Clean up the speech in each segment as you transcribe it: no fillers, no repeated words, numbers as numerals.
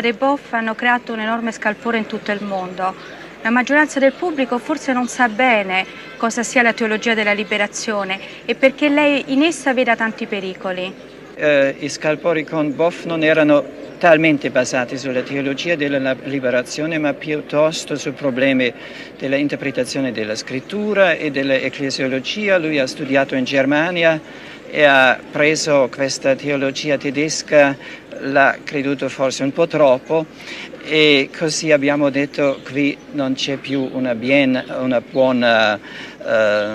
dei Boff hanno creato un enorme scalpore in tutto il mondo. La maggioranza del pubblico forse non sa bene cosa sia la teologia della liberazione e perché lei in essa veda tanti pericoli. I scalpori con Boff non erano talmente basati sulla teologia della liberazione, ma piuttosto su problemi della interpretazione della scrittura e dell'ecclesiologia. Lui ha studiato in Germania e ha preso questa teologia tedesca, l'ha creduto forse un po' troppo, e così abbiamo detto qui non c'è più una buona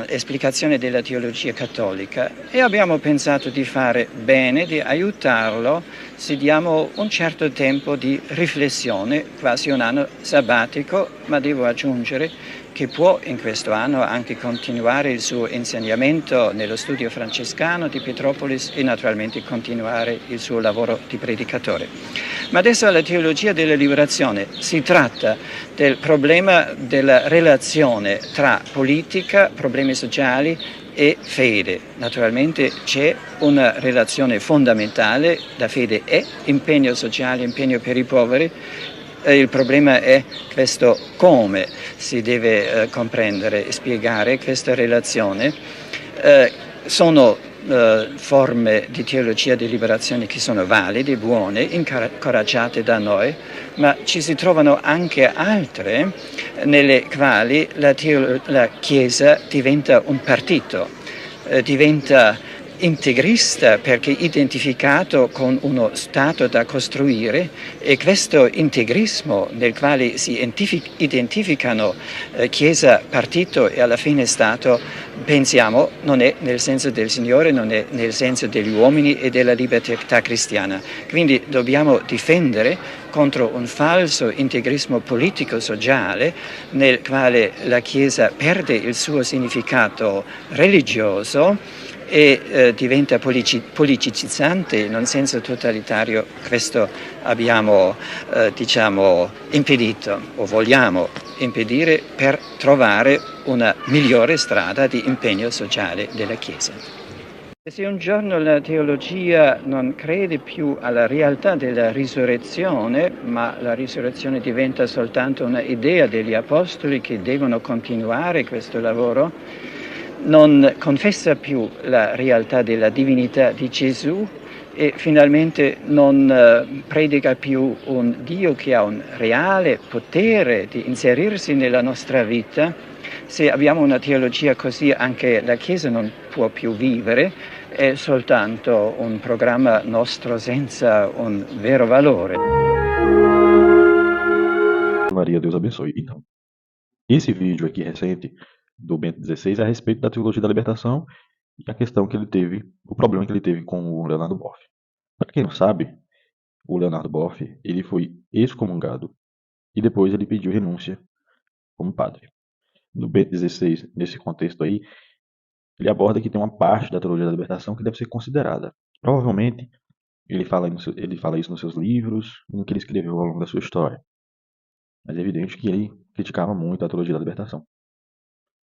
esplicazione della teologia cattolica, e abbiamo pensato di fare bene, di aiutarlo se diamo un certo tempo di riflessione, quasi un anno sabbatico, ma devo aggiungere che può in questo anno anche continuare il suo insegnamento nello studio francescano di Petropolis e naturalmente continuare il suo lavoro di predicatore. Ma adesso la teologia della liberazione si tratta del problema della relazione tra politica, problemi sociali e fede. Naturalmente c'è una relazione fondamentale, la fede è impegno sociale, impegno per i poveri. Il problema è questo come si deve comprendere e spiegare questa relazione. Sono forme di teologia di liberazione che sono valide, buone, incoraggiate da noi, ma ci si trovano anche altre nelle quali la Chiesa diventa un partito, diventa integrista perché identificato con uno Stato da costruire, e questo integrismo nel quale si identificano Chiesa, partito e alla fine Stato, pensiamo non è nel senso del Signore, non è nel senso degli uomini e della libertà cristiana. Quindi dobbiamo difendere contro un falso integrismo politico-sociale nel quale la Chiesa perde il suo significato religioso e diventa politicizzante in un senso totalitario. Questo abbiamo impedito o vogliamo impedire per trovare una migliore strada di impegno sociale della Chiesa. Se un giorno la teologia non crede più alla realtà della risurrezione, ma la risurrezione diventa soltanto una idea degli apostoli che devono continuare questo lavoro, non confessa più la realtà della divinità di Gesù e finalmente non predica più un Dio che ha un reale potere di inserirsi nella nostra vita. Se abbiamo una teologia così, anche la Chiesa non può più vivere, è soltanto un programma nostro senza un vero valore. Maria, Deus abençoe. Então, esse vídeo aqui recente do Bento XVI é a respeito da teologia da libertação e a questão que ele teve, o problema que ele teve com o Leonardo Boff. Para quem não sabe, o Leonardo Boff, ele foi excomungado e depois ele pediu renúncia como padre. No Bento XVI, nesse contexto aí, ele aborda que tem uma parte da teologia da libertação que deve ser considerada. Provavelmente, ele fala isso nos seus livros e no que ele escreveu ao longo da sua história. Mas é evidente que ele criticava muito a teologia da libertação.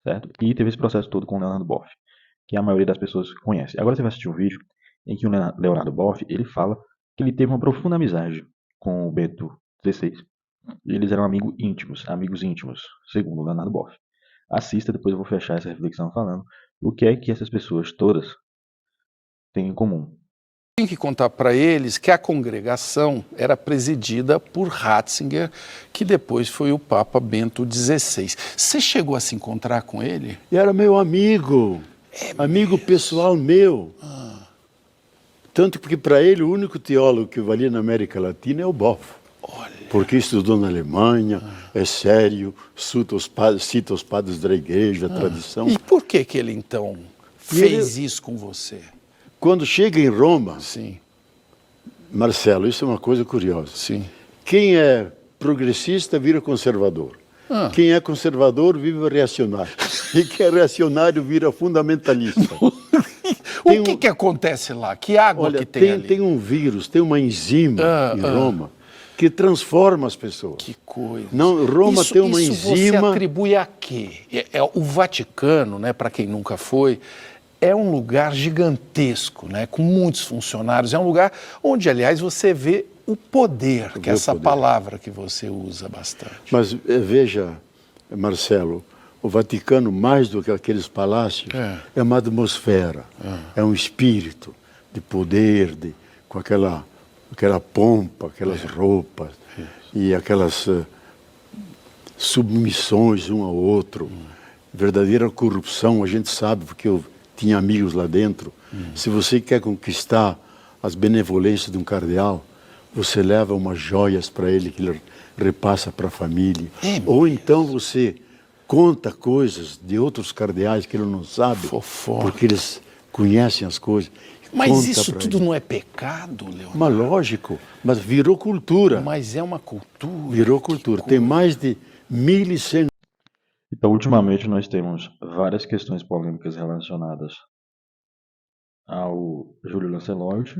Certo? E teve esse processo todo com o Leonardo Boff, que a maioria das pessoas conhece. Agora você vai assistir um vídeo em que o Leonardo Boff, ele fala que ele teve uma profunda amizade com o Bento XVI. Eles eram amigos íntimos, segundo o Leonardo Boff. Assista, depois eu vou fechar essa reflexão falando o que é que essas pessoas todas têm em comum. Tem que contar para eles que a congregação era presidida por Ratzinger, que depois foi o Papa Bento XVI. Você chegou a se encontrar com ele? Era meu amigo, amigo pessoal meu. Tanto que para ele o único teólogo que valia na América Latina é o Boff. Olha. Porque estudou na Alemanha, é sério, cita os padres da igreja, a tradição. E por que ele então fez isso com você? Quando chega em Roma, Sim. Marcelo, isso é uma coisa curiosa. Sim. Quem é progressista vira conservador. Quem é conservador vive reacionário. E quem é reacionário vira fundamentalista. O que acontece lá? Que água que tem ali? Tem um vírus, tem uma enzima em Roma que transforma as pessoas. Que coisa. Não, Roma tem uma enzima... Isso você atribui a quê? O Vaticano, né, para quem nunca foi, é um lugar gigantesco, né, com muitos funcionários. É um lugar onde, aliás, você vê o poder, que é essa poder. palavra que você usa bastante. Mas veja, Marcelo, o Vaticano, mais do que aqueles palácios, é uma atmosfera, é um espírito de poder, com aquela pompa, aquelas roupas e aquelas submissões um ao outro. Verdadeira corrupção, a gente sabe, porque eu tinha amigos lá dentro. Se você quer conquistar as benevolências de um cardeal, você leva umas joias para ele que ele repassa para a família. Ou então você conta coisas de outros cardeais que ele não sabe, porque eles conhecem as coisas. Mas Conta isso pra tudo ele. não é pecado, Leonardo? Mas lógico, mas virou cultura. Mas é uma cultura. Virou cultura. Tem mais de 1.100. Então, ultimamente, nós temos várias questões polêmicas relacionadas ao Júlio Lancelotti,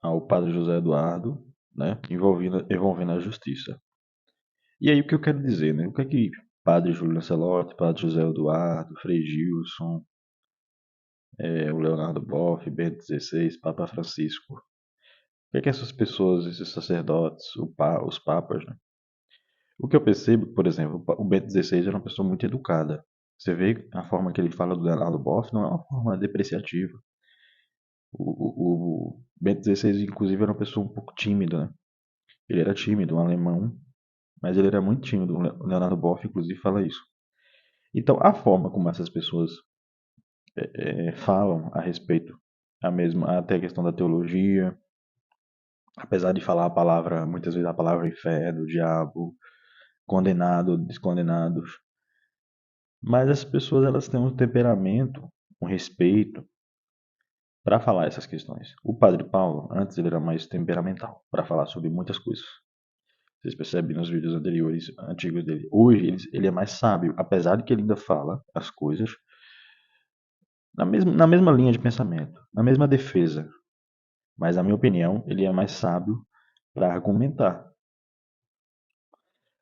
ao padre José Eduardo, né, envolvendo a justiça. E aí, o que eu quero dizer, né? O que é que padre Júlio Lancelotti, padre José Eduardo, Frei Gilson, o Leonardo Boff, Bento XVI, Papa Francisco, o que é que essas pessoas, esses sacerdotes, os papas, né? O que eu percebo, por exemplo, o Bento XVI era uma pessoa muito educada. Você vê a forma que ele fala do Leonardo Boff, não é uma forma depreciativa. O Bento XVI, inclusive, era uma pessoa um pouco tímida, né? Ele era tímido, um alemão, mas ele era muito tímido. O Leonardo Boff, inclusive, fala isso. Então, a forma como essas pessoas falam a respeito, até a questão da teologia, apesar de falar a palavra, muitas vezes a palavra inferno, diabo, condenado, descondenados, mas essas pessoas elas têm um temperamento, um respeito para falar essas questões. O Padre Paulo, antes ele era mais temperamental para falar sobre muitas coisas. Vocês percebem nos vídeos antigos dele. Hoje ele é mais sábio, apesar de que ele ainda fala as coisas na mesma linha de pensamento, na mesma defesa. Mas, na minha opinião, ele é mais sábio para argumentar.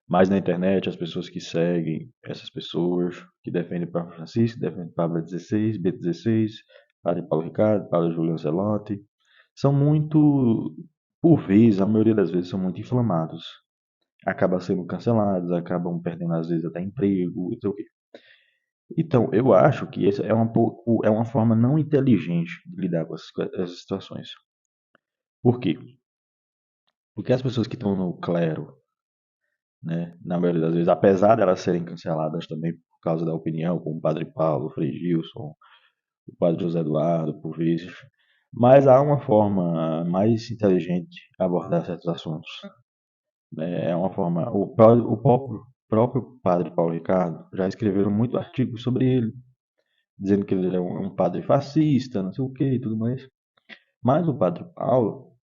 Mas na internet, as pessoas que seguem essas pessoas, que defendem o Papa Francisco, defendem o Papa XVI, B16, Padre Paulo Ricardo, Padre Júlio Lancelotti, são muito, por vezes, a maioria das vezes, são muito inflamados. Acabam sendo cancelados, acabam perdendo, às vezes, até emprego, não sei o quê. Então, eu acho que essa é uma forma não inteligente de lidar com essas situações. Por quê? Porque as pessoas que estão no clero, né, na maioria das vezes, apesar de elas serem canceladas também por causa da opinião, como o Padre Paulo, o Frei Gilson, o Padre José Eduardo, por vezes, mas há uma forma mais inteligente de abordar certos assuntos. É uma forma. O próprio Padre Paulo Ricardo já escreveram muito artigos sobre ele, dizendo que ele era um padre fascista, não sei o que e tudo mais. Mas o Padre Paulo,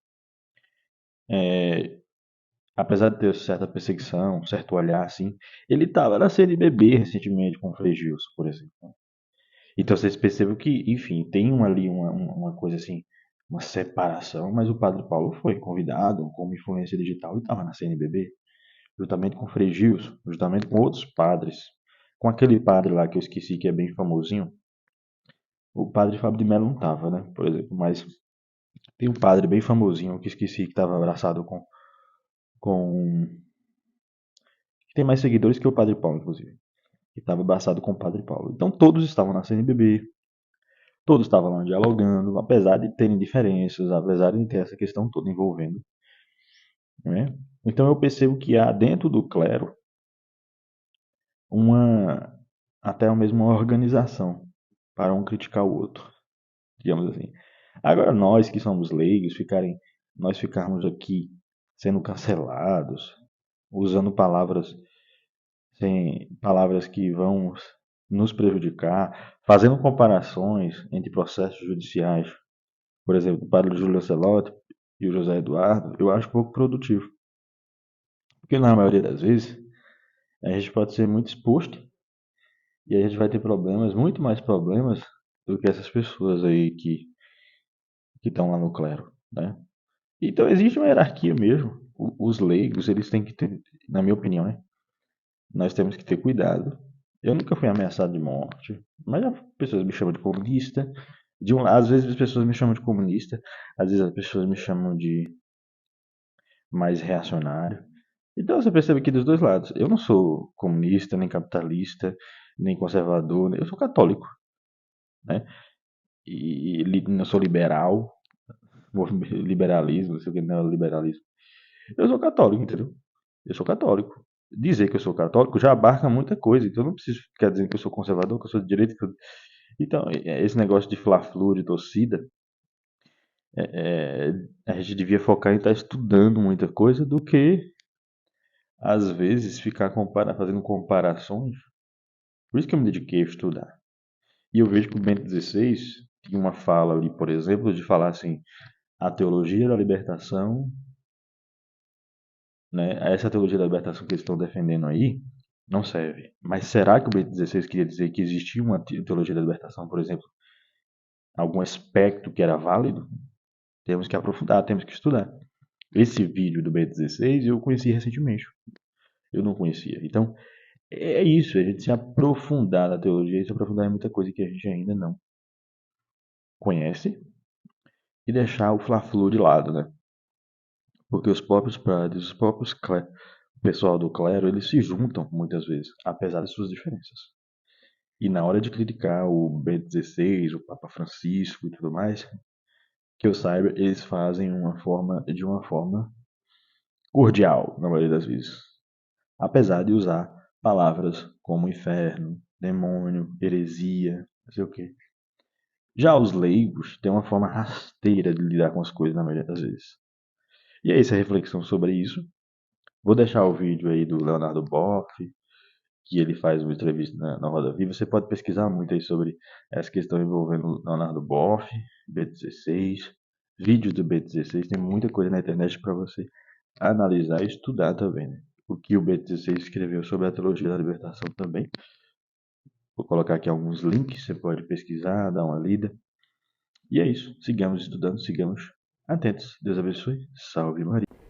apesar de ter certa perseguição, certo olhar assim, ele estava na CNBB recentemente com o Frei Gilson, por exemplo. Então vocês percebem que, enfim, tem ali uma coisa assim, uma separação, mas o Padre Paulo foi convidado como influência digital e estava na CNBB, juntamente com o Frei Gilson, juntamente com outros padres, com aquele padre lá que eu esqueci que é bem famosinho. O Padre Fábio de Mello não estava, né, por exemplo, mas tem um padre bem famosinho que esqueci que estava abraçado que tem mais seguidores que o Padre Paulo, inclusive. Que estava abraçado com o Padre Paulo. Então todos estavam na CNBB, todos estavam lá dialogando, apesar de terem diferenças, apesar de ter essa questão toda envolvendo. Né? Então eu percebo que há dentro do clero até mesmo uma organização para um criticar o outro, digamos assim. Agora nós que somos leigos, nós ficarmos aqui sendo cancelados, usando palavras que vão nos prejudicar, fazendo comparações entre processos judiciais, por exemplo, o padre Júlio Lancelotti e o José Eduardo, eu acho pouco produtivo. Porque na maioria das vezes, a gente pode ser muito exposto e a gente vai ter problemas, muito mais problemas, do que essas pessoas aí que estão lá no clero, né? Então existe uma hierarquia mesmo. Os leigos, eles têm que ter, na minha opinião, né? Nós temos que ter cuidado. Eu nunca fui ameaçado de morte, mas as pessoas me chamam de comunista. Às vezes as pessoas me chamam de comunista, às vezes as pessoas me chamam de mais reacionário. Então você percebe que dos dois lados. Eu não sou comunista, nem capitalista, nem conservador, eu sou católico, né? E não sou liberal, liberalismo, não sei o que, não, liberalismo. Eu sou católico, entendeu? Eu sou católico. Dizer que eu sou católico já abarca muita coisa, então eu não preciso ficar dizendo que eu sou conservador, que eu sou de direita. Então, esse negócio de fla-flu, de torcida, a gente devia focar em estar estudando muita coisa do que, às vezes, ficar fazendo comparações. Por isso que eu me dediquei a estudar. E eu vejo que o Bento XVI tinha uma fala ali, por exemplo, de falar assim, a teologia da libertação, né? Essa teologia da libertação que eles estão defendendo aí não serve. Mas será que o Bento XVI queria dizer que existia uma teologia da libertação, por exemplo, algum aspecto que era válido? Temos que aprofundar, temos que estudar. Esse vídeo do Bento XVI eu conheci recentemente. Eu não conhecia. Então, é isso, a gente se aprofundar na teologia e se aprofundar em muita coisa que a gente ainda não conhece e deixar o fla-flu de lado, né? Porque os próprios padres, o pessoal do clero, eles se juntam muitas vezes, apesar de suas diferenças. E na hora de criticar o Bento XVI, o Papa Francisco e tudo mais, que eu saiba, eles fazem de uma forma cordial, na maioria das vezes. Apesar de usar palavras como inferno, demônio, heresia, não sei o quê. Já os leigos têm uma forma rasteira de lidar com as coisas na maioria das vezes. E é essa a reflexão sobre isso. Vou deixar o vídeo aí do Leonardo Boff, que ele faz uma entrevista na Roda Viva. Você pode pesquisar muito aí sobre essa questão envolvendo Leonardo Boff, B16, vídeos do B16. Tem muita coisa na internet para você analisar e estudar também, né? O que o B16 escreveu sobre a teologia da libertação também. Vou colocar aqui alguns links, você pode pesquisar, dar uma lida. E é isso. Sigamos estudando, sigamos atentos. Deus abençoe. Salve Maria.